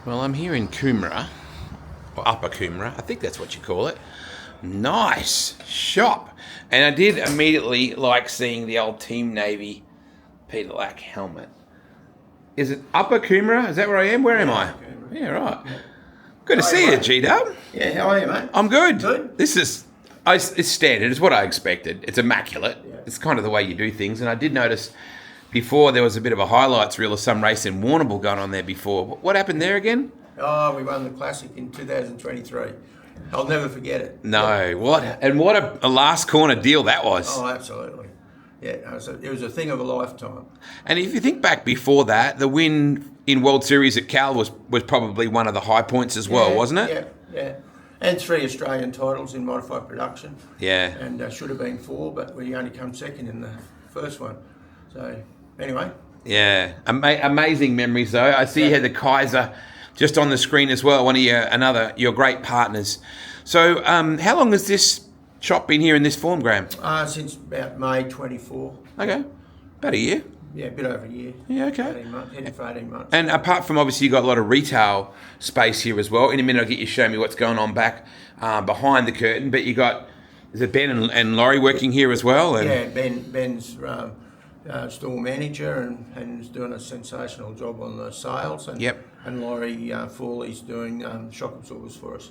Well, I'm here in Coomera, or Upper Coomera, I think that's what you call it. Nice shop. And I did immediately like seeing the old Team Navy Peter Lack helmet. Is it Upper Coomera? Is that where I am? Where am I? Coomera. Yeah, right. Yeah. Good to see you, G-Dub. Yeah, how are you, mate? I'm good. Good. This is, it's standard. It's what I expected. It's immaculate. Yeah. It's kind of the way you do things. And I did notice before there was a bit of a highlights reel of some race in Warrnambool going on there before. What happened there again? Oh, we won the Classic in 2023. I'll never forget it. No, yeah. What a last corner deal that was. Oh, absolutely. Yeah, it was a thing of a lifetime. And if you think back before that, the win in World Series at Cal was probably one of the high points as well, wasn't it? Yeah. And 3 Australian titles in modified production. Yeah. And should have been 4, but we only come second in the first one. So, anyway. Yeah. Amazing memories, though. I see you had the Kaiser just on the screen as well, one of your great partners. So, how long has this shop been here in this form, Graham? Since about May 24. Okay. About a year? Yeah, a bit over a year. Yeah, okay. 18 months, heading for 18 months. And apart from, obviously, you've got a lot of retail space here as well. In a minute, I'll get you to show me what's going on back behind the curtain. But you got, is it Ben and Laurie working here as well? And yeah, Ben's store manager and is doing a sensational job on the sales. And, yep. And Laurie Fawley's doing shock absorbers for us.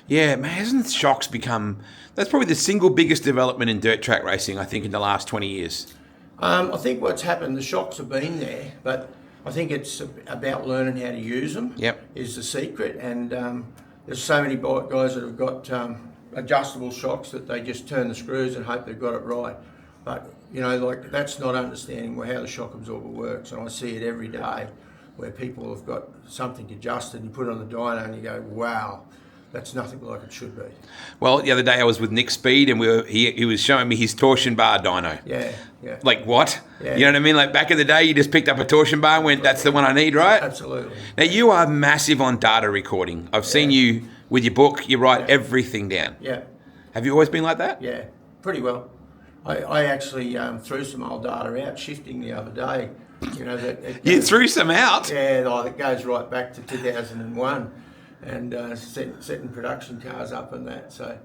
Yeah, man, hasn't shocks become... That's probably the single biggest development in dirt track racing, I think, in the last 20 years. I think what's happened, the shocks have been there, but I think it's about learning how to use them. Yep. Is the secret. And there's so many guys that have got adjustable shocks that they just turn the screws and hope they've got it right. But, you know, like that's not understanding how the shock absorber works. And I see it every day where people have got something adjusted and you put it on the dyno and you go, wow, that's nothing like it should be. Well, the other day I was with Nick Speed and he was showing me his torsion bar dyno. Yeah. Like what? Yeah. You know what I mean? Like back in the day, you just picked up a torsion bar and went, that's the one I need, right? Absolutely. Now, you are massive on data recording. I've seen you with your book, you write everything down. Yeah. Have you always been like that? Yeah, pretty well. I actually threw some old data out shifting the other day. You know that you threw some out? Yeah, it goes right back to 2001 and setting production cars up and that. So,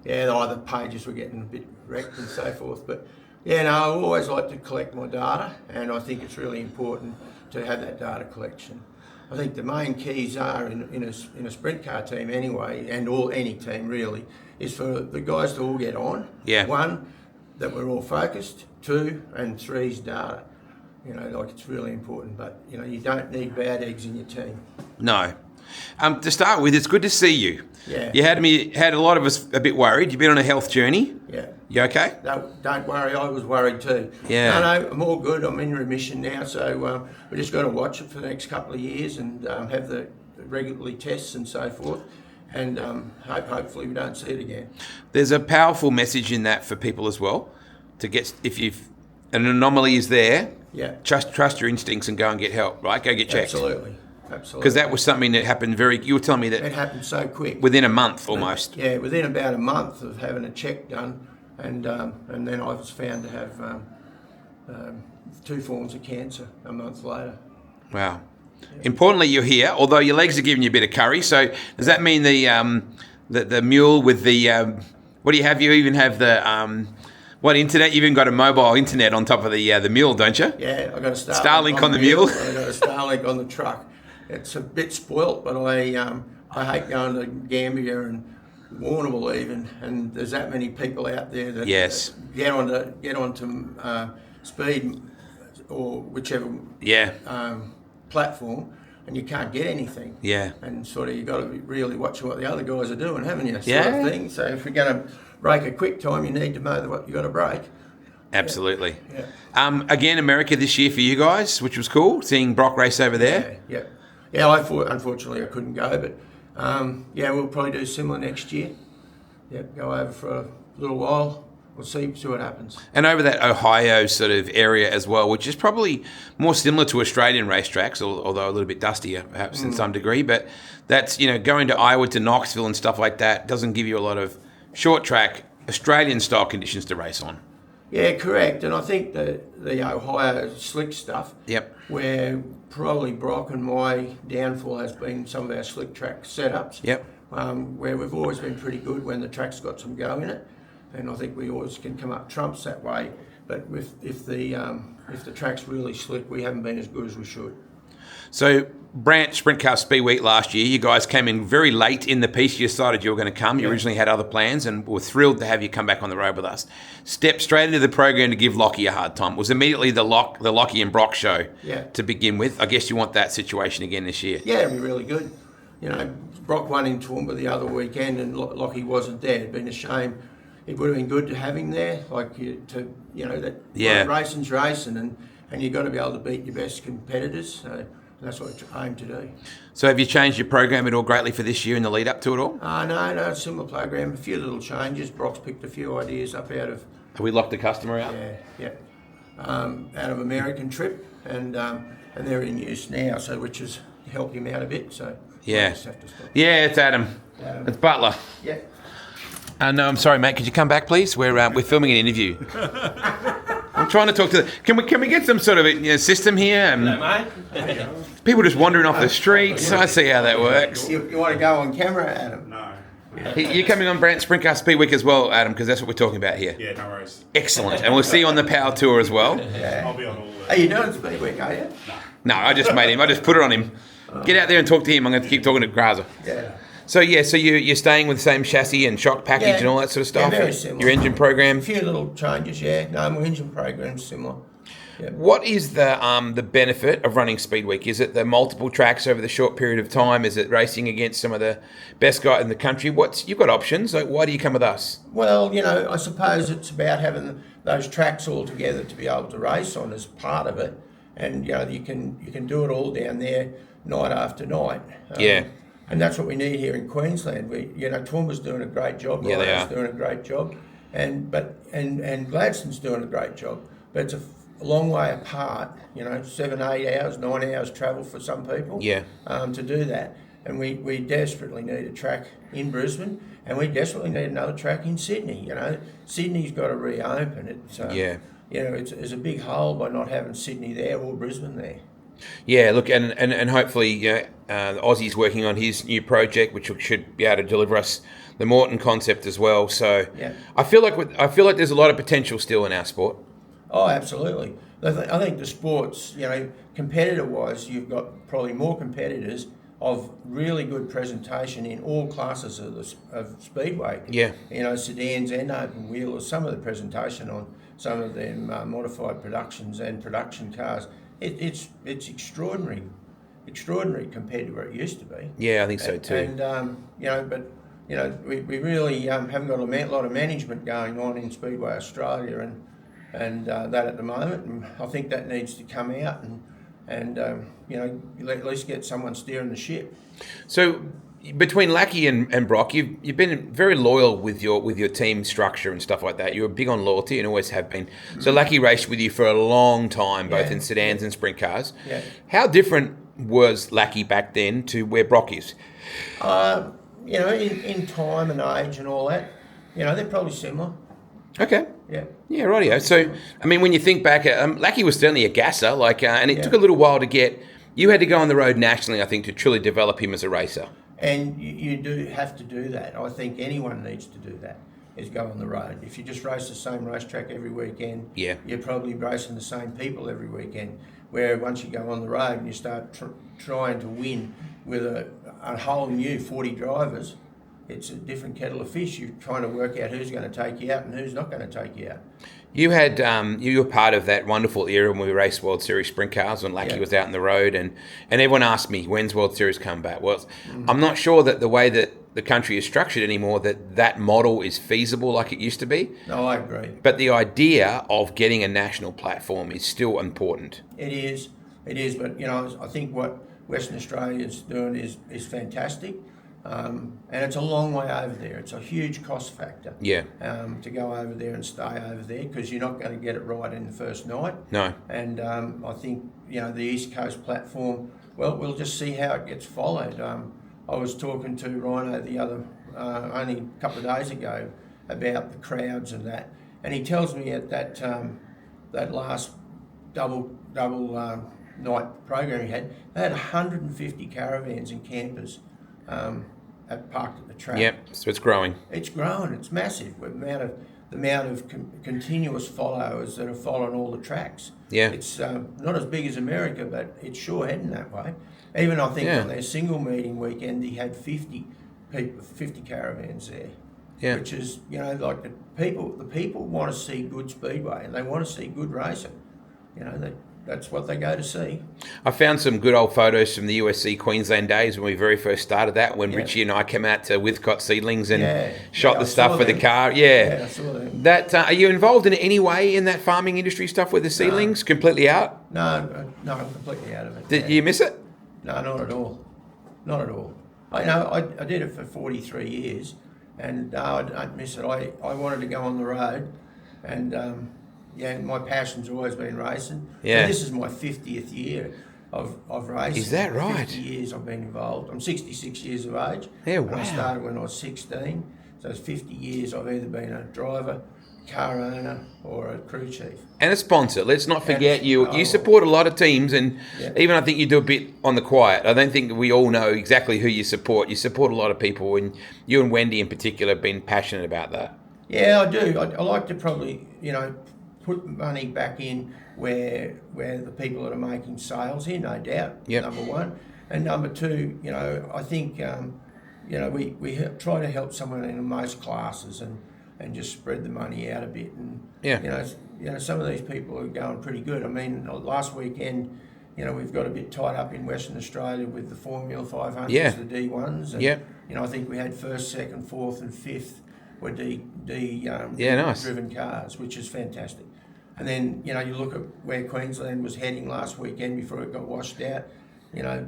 yeah, the pages were getting a bit wrecked and so forth. But, yeah, no, I always like to collect my data and I think it's really important to have that data collection. I think the main keys are in a sprint car team anyway, and any team really, is for the guys to all get on. Yeah. 1, that we're all focused. 2, and 3 is data. You know, like it's really important, but you know, you don't need bad eggs in your team. No. To start with, it's good to see you. Yeah. You had a lot of us a bit worried. You've been on a health journey. Yeah. You okay? No, don't worry. I was worried too. Yeah. No, I'm all good. I'm in remission now, so we just got to watch it for the next couple of years and have the regularly tests and so forth. And hopefully we don't see it again. There's a powerful message in that for people as well. To get if an anomaly is there. Yeah. Trust your instincts and go and get help, right? Go get checked. Absolutely. Because that was something that happened you were telling me that... It happened so quick. Within a month, almost. Yeah, within about a month of having a check done. And then I was found to have 2 forms of cancer a month later. Wow. Yeah. Importantly, you're here, although your legs are giving you a bit of curry. So does that mean the mule with the... what do you have? You even have the... What internet? You've even got a mobile internet on top of the mule, don't you? Yeah, I got a Starlink on the mule. I got a Starlink on the truck. It's a bit spoilt, but I hate going to Gambia and Warrnambool even, and there's that many people out there that get onto Speed or whichever platform, and you can't get anything. Yeah. And sort of you got to be really watching what the other guys are doing, haven't you? Sort of thing. So if you're going to break a quick time, you need to know what you got to break. Absolutely. Yeah. Again, America this year for you guys, which was cool, seeing Brock race over there. Yeah. Unfortunately I couldn't go, but we'll probably do similar next year. Yeah, go over for a little while. We'll see what happens. And over that Ohio sort of area as well, which is probably more similar to Australian racetracks, although a little bit dustier perhaps in some degree. But that's, going to Iowa to Knoxville and stuff like that doesn't give you a lot of short track Australian style conditions to race on. Yeah, correct. And I think the Ohio slick stuff, Yep. where probably Brock and my downfall has been some of our slick track setups. Yep. Where we've always been pretty good when the track's got some go in it, and I think we always can come up trumps that way. But if the track's really slick, we haven't been as good as we should. So, Brandt Sprintcar Speedweek last year, you guys came in very late in the piece. You decided you were going to come. You originally had other plans, and we're thrilled to have you come back on the road with us. Stepped straight into the program to give Lockie a hard time. It was immediately the Lockie and Brock show to begin with. I guess you want that situation again this year. Yeah, it'd be really good. You know, Brock won in Toowoomba the other weekend, and Lockie wasn't there. It'd been a shame. It would have been good to have him there, racing's racing, and you've got to be able to beat your best competitors. So that's what I aim to do. So have you changed your program at all greatly for this year in the lead up to it all? No, similar program. A few little changes. Brock's picked a few ideas up out of... Have we locked the customer out? Out of American trip, and they're in use now, so which has helped him out a bit. So yeah, just have to stop. Yeah, it's Adam. It's Butler. Yeah. No, I'm sorry, mate. Could you come back, please? We're filming an interview. I'm trying to talk to. Can we get some sort of system here? Hello, mate. People just wandering off the streets. I see how that works. You want to go on camera, Adam? No. You're coming on Brandt Sprintcar Speedweek as well, Adam, because that's what we're talking about here. Yeah, no worries. Excellent. And we'll see you on the Power Tour as well. Yeah. I'll be on all of Are you doing Speedweek, are you? No, I just made him. I just put it on him. Get out there and talk to him. I'm going to keep talking to Graza. Yeah. So you're staying with the same chassis and shock package and all that sort of stuff? Yeah, very similar. Your engine program? A few little changes, yeah. No, my engine program's similar. Yeah. What is the benefit of running Speedweek? Is it the multiple tracks over the short period of time? Is it racing against some of the best guys in the country? You've got options. Like, why do you come with us? Well, I suppose it's about having those tracks all together to be able to race on as part of it, and you can do it all down there night after night. And that's what we need here in Queensland. Toowoomba's doing a great job. Yeah, they are. Doing a great job, and Gladstone's doing a great job. But it's a long way apart. 7, 8 hours, 9 hours travel for some people. Yeah. To do that, and we desperately need a track in Brisbane, and we desperately need another track in Sydney. Sydney's got to reopen it. So, it's a big hole by not having Sydney there or Brisbane there. Yeah, look, and hopefully, Aussie's working on his new project, which should be able to deliver us the Morton concept as well. So, I feel like there's a lot of potential still in our sport. Oh, absolutely. I think the sports, competitor-wise, you've got probably more competitors of really good presentation in all classes of Speedway. Yeah. Sedans and open wheelers. Some of the presentation on some of them modified productions and production cars. It's extraordinary compared to where it used to be. Yeah, I think so too. And we really haven't got a lot of management going on in Speedway Australia and that at the moment. And I think that needs to come out and at least get someone steering the ship. So between Lackey and Brock, you've been very loyal with your team structure and stuff like that. You're big on loyalty and always have been. So Lackey raced with you for a long time, both in sedans and sprint cars. Yeah. How different was Lackey back then to where Brock is? In time and age and all that, they're probably similar. Okay. Yeah. Yeah, rightio. So, when you think back, Lackey was certainly a gasser, and it took a little while to get. You had to go on the road nationally, I think, to truly develop him as a racer. And you do have to do that. I think anyone needs to do that, is go on the road. If you just race the same racetrack every weekend, you're probably racing the same people every weekend. Where once you go on the road and you start trying to win with a whole new 40 drivers, it's a different kettle of fish. You're trying to work out who's going to take you out and who's not going to take you out. You had you were part of that wonderful era when we raced World Series sprint cars when Lackey was out on the road, and everyone asked me, when's World Series come back? Well, I'm not sure that the way that the country is structured anymore, that model is feasible like it used to be. No, I agree. But the idea of getting a national platform is still important. It is, but I think what Western Australia is doing is fantastic. And it's a long way over there. It's a huge cost factor. Yeah. To go over there and stay over there because you're not going to get it right in the first night. No. And I think the East Coast platform. Well, we'll just see how it gets followed. I was talking to Rhino the other only a couple of days ago about the crowds and that, And he tells me at that that last double night program he had, they had 150 caravans and campers parked at the track. Yep, so it's growing. It's grown. It's massive. The amount of continuous followers that are following all the tracks. Yeah. It's not as big as America, but it's sure heading that way. Even I think on their single meeting weekend, he had 50 caravans there. Yeah. Which is, like the people want to see good speedway and they want to see good racing. That's what they go to see. I found some good old photos from the USC Queensland days when we very first started that, when Richie and I came out to Withcott Seedlings and shot the stuff for the car. Yeah, I saw them. That are you involved in any way in that farming industry stuff with the seedlings? No. Completely out? No, I'm completely out of it. Did you miss it? No, not at all. Not at all. I did it for 43 years, and no, I don't miss it. I wanted to go on the road, and my passion's always been racing. Yeah. And this is my 50th year of racing. Is that right? 50 years I've been involved. I'm 66 years of age. Yeah, wow. And I started when I was 16. So it's 50 years I've either been a driver, car owner, or a crew chief. And a sponsor. Let's not forget you support a lot of teams, and even I think you do a bit on the quiet. I don't think we all know exactly who you support. You support a lot of people, and you and Wendy in particular have been passionate about that. Yeah, I do. I like to probably, put money back in where the people that are making sales here, no doubt, number one. And number two, I think, we try to help someone in most classes and just spread the money out a bit. And, some of these people are going pretty good. I mean, last weekend, we've got a bit tied up in Western Australia with the Formula 500s, the D1s. And, I think we had first, second, fourth and fifth were nice. driven cars, which is fantastic. And then, you look at where Queensland was heading last weekend before it got washed out, the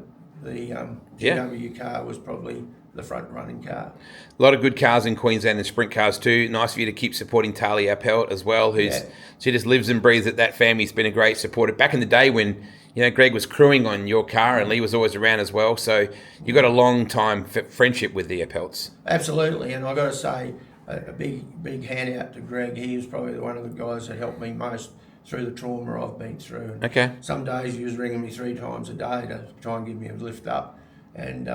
GW car was probably the front running car. A lot of good cars in Queensland and sprint cars too. Nice for you to keep supporting Talia Pelt as well, she just lives and breathes it. That family's been a great supporter. Back in the day when, Greg was crewing on your car and Lee was always around as well. So you got a long time friendship with the Pelts. Absolutely. And I've got to say, a big hand out to Greg. He was probably one of the guys that helped me most through the trauma I've been through. Okay. Some days he was ringing me 3 times a day to try and give me a lift up. And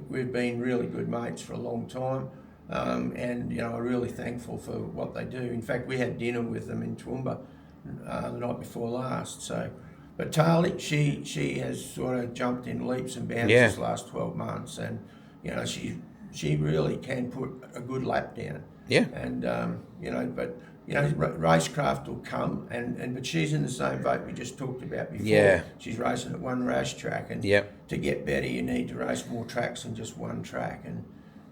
we've been really good mates for a long time. And I'm really thankful for what they do. In fact, we had dinner with them in Toowoomba the night before last. But Tali, she has sort of jumped in leaps and bounds this last 12 months, and she really can put a good lap down. Yeah. And racecraft will come, but she's in the same boat we just talked about before. Yeah. She's racing at one racetrack, and to get better, you need to race more tracks than just one track.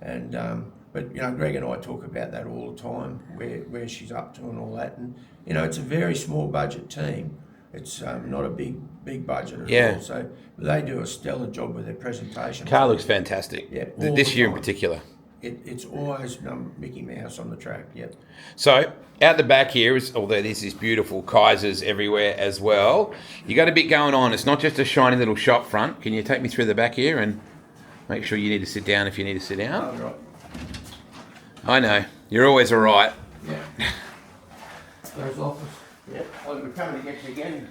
But Greg and I talk about that all the time, where she's up to and all that. And it's a very small budget team. It's not a big budget at all. So they do a stellar job with their presentation. Car looks fantastic. Yeah, this year in particular. It's always Mickey Mouse on the track. Yep. So out the back here is, although this is beautiful, Kaisers everywhere as well. You got a bit going on. It's not just a shiny little shop front. Can you take me through the back here and make sure you need to sit down if you need to sit down? Oh, right. I know. You're always all right. Yeah. There's office. Yep. Well, we're coming to get you again.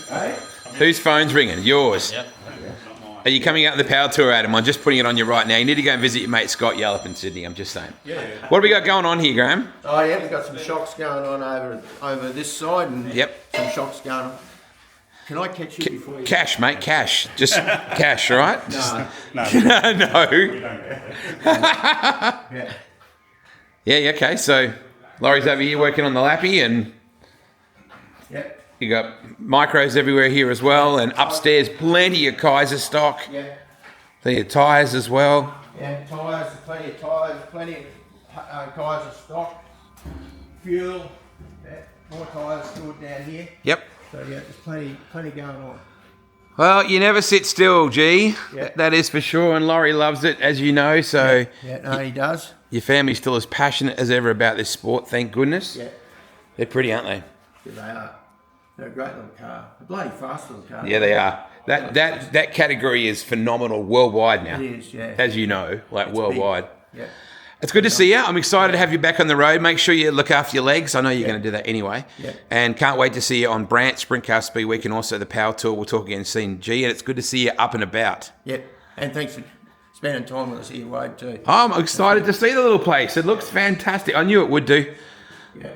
Hey? Whose phone's ringing? Yours. Yep. Are you coming out on the power tour, Adam? I'm just putting it on you right now. You need to go and visit your mate Scott Yallop in Sydney. I'm just saying. Yeah. What have we got going on here, Graham? Oh yeah, we've got some shocks going on over this side, and some shocks going on. Can I catch you before you... Cash, mate, cash. Just cash, all right? No. No. Yeah, okay. So Laurie's over here working on the lappy, and you got micros everywhere here as well, and upstairs plenty of Kaiser stock. Yeah. Plenty of tyres as well. Yeah, tyres, plenty of tyres, plenty of Kaiser stock. Fuel, more tyres stored down here. Yep. So there's plenty going on. Well, you never sit still, G. Yeah. That is for sure, and Laurie loves it, as you know, so... Yeah, he does. Your family's still as passionate as ever about this sport, thank goodness. Yeah. They're pretty, aren't they? Yeah, they are. They're a great little car. A bloody fast little car. Yeah, they are. That category is phenomenal worldwide now. It is, yeah. As you know, It's worldwide. big. It's good to see you. I'm excited to have you back on the road. Make sure you look after your legs. I know you're going to do that anyway. Yeah. And can't wait to see you on Brandt Sprintcar Speedweek and also the Power Tour. We'll talk again soon, G. And it's good to see you up and about. Yep. And thanks for spending time with us here, Wade, too. I'm excited to see the little place. It looks fantastic. I knew it would do. Yeah.